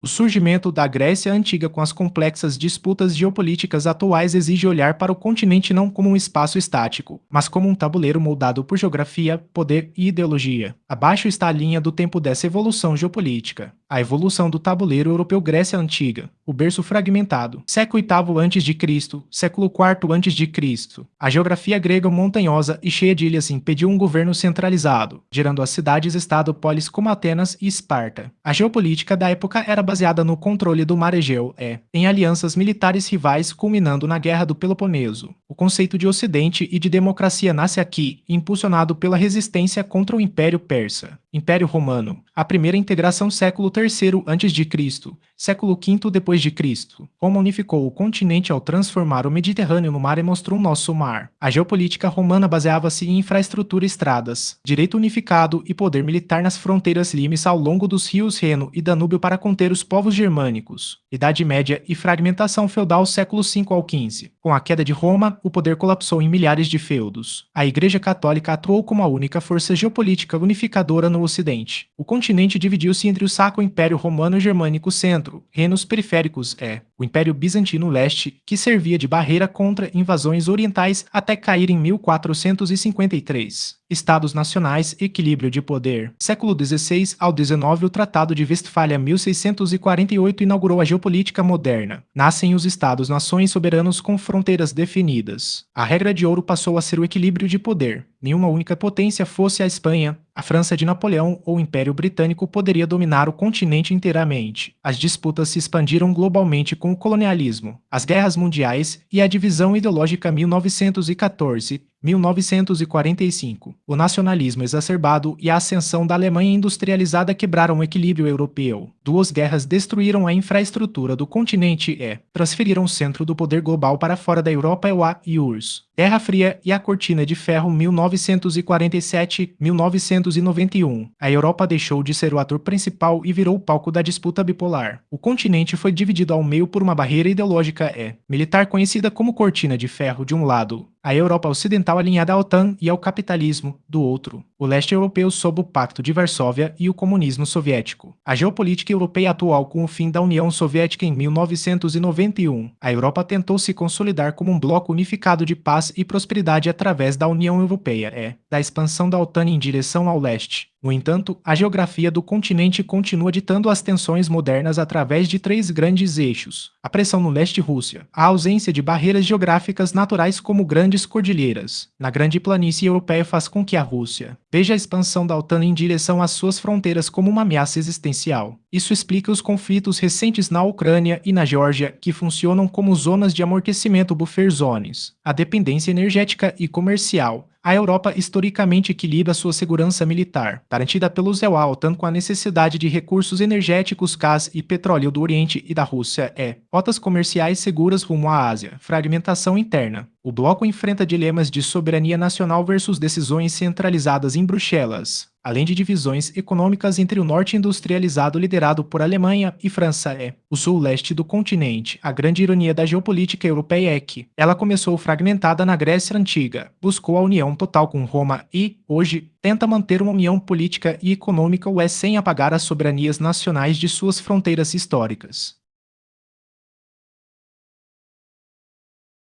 O surgimento da Grécia Antiga com as complexas disputas geopolíticas atuais exige olhar para o continente não como um espaço estático, mas como um tabuleiro moldado por geografia, poder e ideologia. Abaixo está a linha do tempo dessa evolução geopolítica. A evolução do tabuleiro europeu Grécia Antiga, o berço fragmentado, século VIII a.C., século IV a.C. A geografia grega montanhosa e cheia de ilhas impediu um governo centralizado, gerando as cidades-estado polis como Atenas e Esparta. A geopolítica da época era baseada no controle do Mar Egeu, em alianças militares rivais culminando na Guerra do Peloponeso. O conceito de Ocidente e de democracia nasce aqui, impulsionado pela resistência contra o Império Persa. Império Romano, a primeira integração século III a.C., século V d.C. Roma unificou o continente ao transformar o Mediterrâneo no mar e mostrou o nosso mar. A geopolítica romana baseava-se em infraestrutura estradas, direito unificado e poder militar nas fronteiras limes ao longo dos rios Reno e Danúbio para conter os povos germânicos. Idade Média e fragmentação feudal século V ao XV. Com a queda de Roma, o poder colapsou em milhares de feudos. A Igreja Católica atuou como a única força geopolítica unificadora no Ocidente. O continente dividiu-se entre o Sacro Império Romano Germânico Centro, reinos periféricos o Império Bizantino Leste, que servia de barreira contra invasões orientais até cair em 1453. Estados nacionais, equilíbrio de poder. Século XVI ao XIX, o Tratado de Westfália 1648 inaugurou a geopolítica moderna. Nascem os Estados-nações soberanos com fronteiras definidas. A regra de ouro passou a ser o equilíbrio de poder. Nenhuma única potência, fosse a Espanha, a França de Napoleão ou o Império Britânico, poderia dominar o continente inteiramente. As disputas se expandiram globalmente com o colonialismo, as guerras mundiais e a divisão ideológica 1914. 1945. O nacionalismo exacerbado e a ascensão da Alemanha industrializada quebraram o equilíbrio europeu. Duas guerras destruíram a infraestrutura do continente transferiram o centro do poder global para fora da Europa e a URSS. Guerra Fria e a Cortina de Ferro 1947-1991. A Europa deixou de ser o ator principal e virou o palco da disputa bipolar. O continente foi dividido ao meio por uma barreira ideológica militar conhecida como Cortina de Ferro de um lado, a Europa Ocidental alinhada à OTAN e ao capitalismo, do outro. O leste europeu sob o Pacto de Varsóvia e o comunismo soviético. A geopolítica europeia atual com o fim da União Soviética em 1991. A Europa tentou se consolidar como um bloco unificado de paz e prosperidade através da União Europeia, da expansão da OTAN em direção ao leste. No entanto, a geografia do continente continua ditando as tensões modernas através de três grandes eixos. A pressão no leste Rússia, a ausência de barreiras geográficas naturais como grandes cordilheiras. Na grande planície europeia faz com que a Rússia veja a expansão da OTAN em direção às suas fronteiras como uma ameaça existencial. Isso explica os conflitos recentes na Ucrânia e na Geórgia, que funcionam como zonas de amortecimento buffer zones. A dependência energética e comercial. A Europa historicamente equilibra sua segurança militar, garantida pelo EUA, OTAN com a necessidade de recursos energéticos, gás e petróleo do Oriente e da Rússia rotas comerciais seguras rumo à Ásia, fragmentação interna. O bloco enfrenta dilemas de soberania nacional versus decisões centralizadas em Bruxelas, além de divisões econômicas entre o norte industrializado liderado por Alemanha e França o sul-leste do continente. A grande ironia da geopolítica europeia é que ela começou fragmentada na Grécia Antiga, buscou a união total com Roma e, hoje, tenta manter uma união política e econômica sem apagar as soberanias nacionais de suas fronteiras históricas.